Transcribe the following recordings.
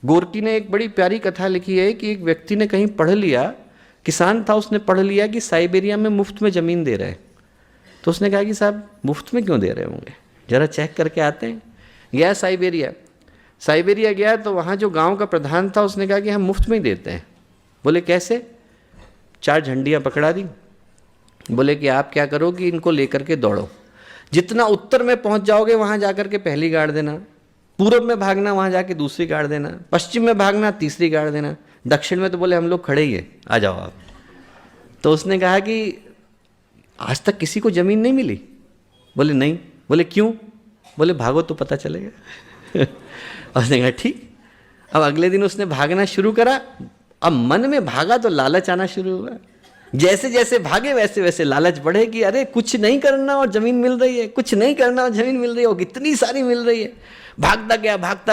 गोरकी ने एक बड़ी प्यारी कथा लिखी है कि एक व्यक्ति ने कहीं पढ़ लिया, किसान था, उसने पढ़ लिया कि साइबेरिया में मुफ्त में ज़मीन दे रहे हैं। तो उसने कहा कि साहब मुफ्त में क्यों दे रहे होंगे, ज़रा चेक करके आते हैं। गया साइबेरिया गया तो वहाँ जो गांव का प्रधान था उसने कहा कि हम मुफ्त में ही देते हैं। बोले कैसे? 4 झंडियाँ पकड़ा दी। बोले कि आप क्या करो कि इनको लेकर के दौड़ो, जितना उत्तर में पहुँच जाओगे वहाँ जाकर के पहली गाड़ देना, पूर्व में भागना वहाँ जाके दूसरी गाड़ देना, पश्चिम में भागना तीसरी गाड़ देना, दक्षिण में तो बोले हम लोग खड़े ही है, आ जाओ आप। तो उसने कहा कि आज तक किसी को ज़मीन नहीं मिली? बोले नहीं। बोले क्यों? बोले भागो तो पता चलेगा। उसने कहा ठीक। अब अगले दिन उसने भागना शुरू करा। अब मन में भागा तो लालच आना शुरू हुआ। जैसे जैसे भागे वैसे वैसे लालच बढ़े कि अरे कुछ नहीं करना और ज़मीन मिल रही है, कुछ नहीं करना और ज़मीन मिल रही है, और कितनी सारी मिल रही है। भागता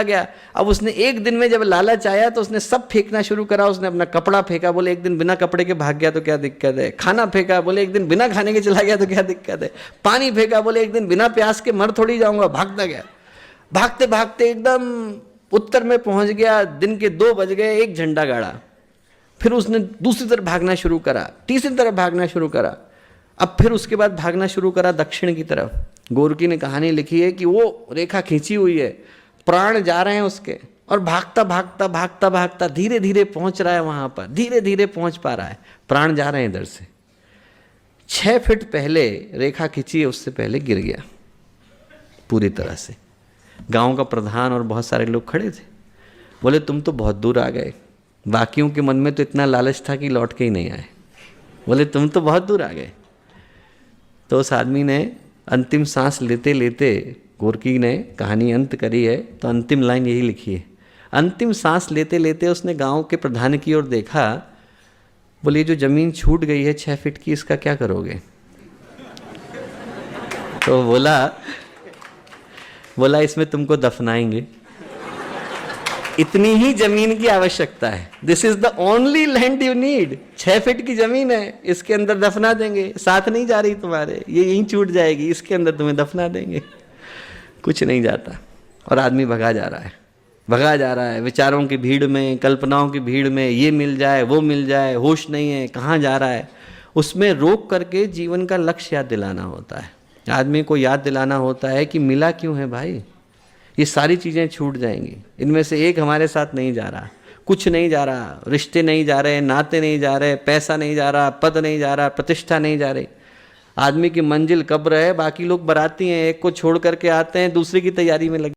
गया। अब उसने एक दिन में जब लालच आया तो उसने सब फेंकना शुरू करा। उसने अपना कपड़ा फेंका, बोले एक दिन बिना कपड़े के भाग गया तो क्या दिक्कत है। खाना फेंका, बोले एक दिन बिना खाने के चला गया तो क्या दिक्कत है। पानी फेंका, बोले एक दिन बिना प्यास के मर थोड़ी जाऊंगा। भागता गया, भागते भागते एकदम उत्तर में पहुंच गया। दिन के 2 बज गए, एक झंडा गाड़ा। फिर उसने दूसरी तरफ भागना शुरू करा, तीसरी तरफ भागना शुरू करा। अब फिर उसके बाद भागना शुरू करा दक्षिण की तरफ। गोरकी ने कहानी लिखी है कि वो रेखा खींची हुई है, प्राण जा रहे हैं उसके, और भागता धीरे धीरे पहुंच रहा है वहां पर, धीरे धीरे पहुंच पा रहा है। प्राण जा रहे हैं इधर से। 6 फीट पहले रेखा खींची है, उससे पहले गिर गया पूरी तरह से। गांव का प्रधान और बहुत सारे लोग खड़े थे। बोले तुम तो बहुत दूर आ गए, बाकियों के मन में तो इतना लालच था कि लौट के ही नहीं आए। बोले तुम तो बहुत दूर आ गए। तो उस आदमी ने अंतिम सांस लेते लेते, गोरकी ने कहानी अंत करी है तो अंतिम लाइन यही लिखी है। अंतिम सांस लेते लेते उसने गांव के प्रधान की ओर देखा। बोले जो ज़मीन छूट गई है 6 फीट की, इसका क्या करोगे? तो बोला इसमें तुमको दफनाएंगे, इतनी ही जमीन की आवश्यकता है। This is the only land you need. 6 feet की जमीन है, इसके अंदर दफना देंगे। साथ नहीं जा रही तुम्हारे, ये यहीं छूट जाएगी, इसके अंदर तुम्हें दफना देंगे। कुछ नहीं जाता और आदमी भगा जा रहा है विचारों की भीड़ में, कल्पनाओं की भीड़ में। ये मिल जाए, वो मिल जाए, होश नहीं है कहाँ जा रहा है। उसमें रोक करके जीवन का लक्ष्य याद दिलाना होता है। आदमी को याद दिलाना होता है कि मिला क्यों है भाई। ये सारी चीज़ें छूट जाएंगी, इनमें से एक हमारे साथ नहीं जा रहा, कुछ नहीं जा रहा, रिश्ते नहीं जा रहे, नाते नहीं जा रहे, पैसा नहीं जा रहा, पद नहीं जा रहा, प्रतिष्ठा नहीं जा रही। आदमी की मंजिल कब्र है, बाकी लोग बराती हैं, एक को छोड़ करके आते हैं, दूसरे की तैयारी में लगे।